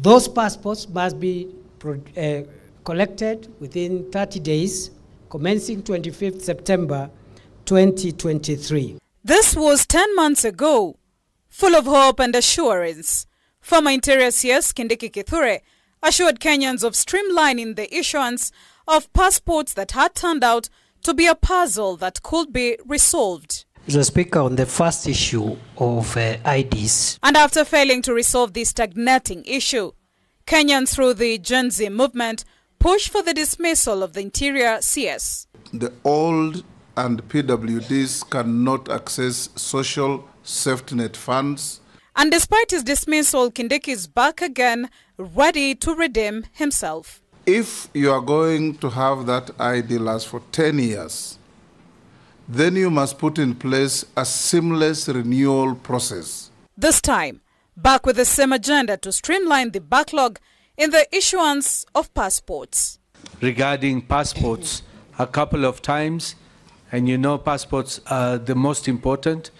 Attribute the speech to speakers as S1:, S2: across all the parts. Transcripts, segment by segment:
S1: Those passports must be collected within 30 days, commencing 25th September 2023.
S2: This was 10 months ago. Full of hope and assurance, former Interior CS Kindiki Kithure assured Kenyans of streamlining the issuance of passports that had turned out to be a puzzle that could be resolved.
S1: Mr. Speaker, on the first issue of IDs.
S2: And after failing to resolve the stagnating issue, Kenyans through the Gen Z movement pushed for the dismissal of the Interior CS.
S3: The old and PWDs cannot access social safety net funds.
S2: And despite his dismissal, Kindiki is back again, ready to redeem himself.
S3: If you are going to have that ID last for 10 years, then you must put in place a seamless renewal process.
S2: This time, back with the same agenda to streamline the backlog in the issuance of passports.
S4: Regarding passports, a couple of times, and you know passports are the most important.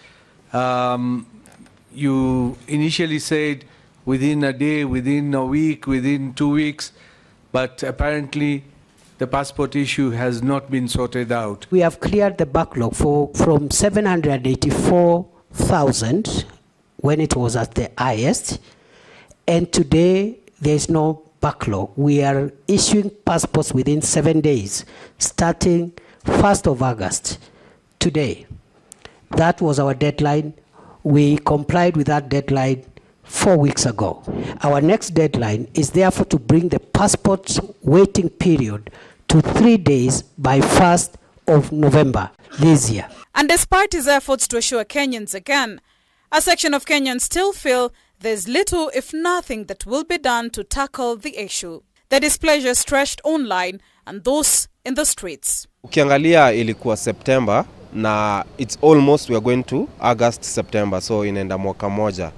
S4: You initially said within a day, within a week, within 2 weeks, but apparently the passport issue has not been sorted out.
S1: We have cleared the backlog from 784,000 when it was at the highest, and today there is no backlog. We are issuing passports within 7 days, starting 1st of August, today. That was our deadline. We complied with that deadline 4 weeks ago. Our next deadline is therefore to bring the passport waiting period to 3 days by 1st of November this year.
S2: And despite his efforts to assure Kenyans again, a section of Kenyans still feel there's little if nothing that will be done to tackle the issue. The displeasure stretched online and those in the streets.
S5: Ukiangalia ilikuwa September na it's almost we are going to August September, so inaenda mwaka moja.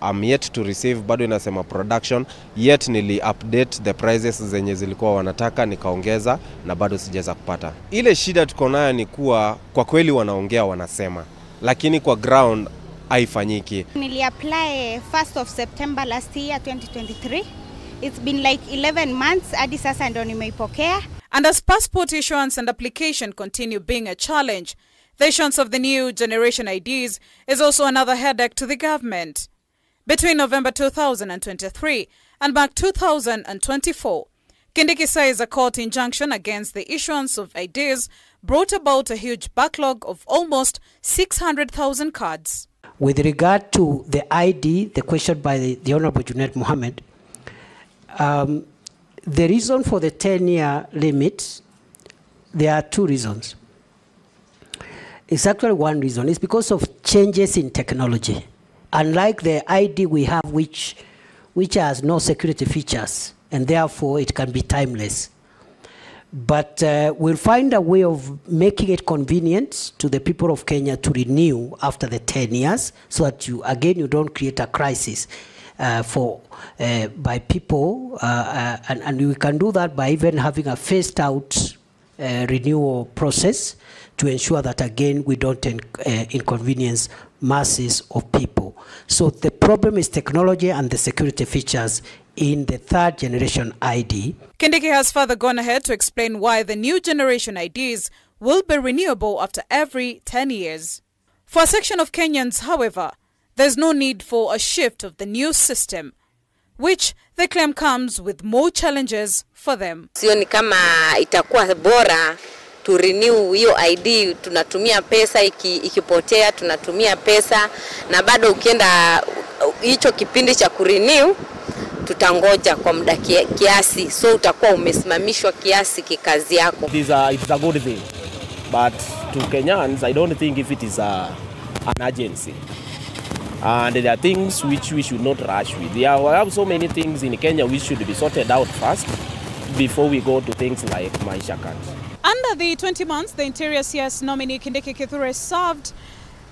S5: I'm yet to receive, bado inasema production, yet nili update the prices zenye zilikuwa wanataka nikaongeza na bado sijaweza kupata. Ile shida tuko nayo ni kuwa kwa kweli wanaongea wanasema, lakini kwa ground haifanyiki.
S6: Nili apply 1st of September last year 2023. It's been like 11 months hadi sasa ndo nimeipokea.
S2: And as passport issuance and application continue being a challenge, the issuance of the new generation IDs is also another headache to the government. Between November 2023 and March 2024, Kindiki says a court injunction against the issuance of IDs brought about a huge backlog of almost 600,000 cards.
S1: With regard to the ID, the question by the Honorable Junaid Mohammed, the reason for the 10-year limit, there are two reasons. It's actually one reason. It's because of changes in technology. Unlike the ID we have, which has no security features, and therefore it can be timeless. But we'll find a way of making it convenient to the people of Kenya to renew after the 10 years, so that you don't create a crisis by people, and we can do that by even having a phased out renewal process to ensure that again we don't inconvenience masses of people. So the problem is technology and the security features in the third generation ID.
S2: Kindiki has further gone ahead to explain why the new generation IDs will be renewable after every 10 years. For a section of Kenyans, however, there's no need for a shift of the new system, which they claim comes with more challenges for them.
S7: Sioni kama itakuwa bora to renew hiyo ID, tunatumia pesa, ikipotea tunatumia pesa, na bado ukienda hicho kipindi cha kurenew tutangoja kwa muda kiasi, so utakuwa umesimamishwa kiasi kikazi yako.
S8: It's a good thing, but to Kenyans I don't think if it is an agency. And there are things which we should not rush with. We have so many things in Kenya which should be sorted out first before we go to things like Maisha cards.
S2: Under the 20 months the Interior CS nominee Kindiki Kithure served,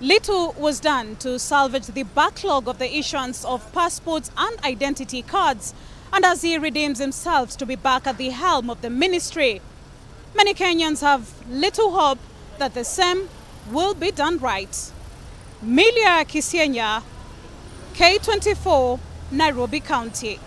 S2: little was done to salvage the backlog of the issuance of passports and identity cards. And as he redeems himself to be back at the helm of the ministry, many Kenyans have little hope that the same will be done right. Milia Kisienya, K24, Nairobi County.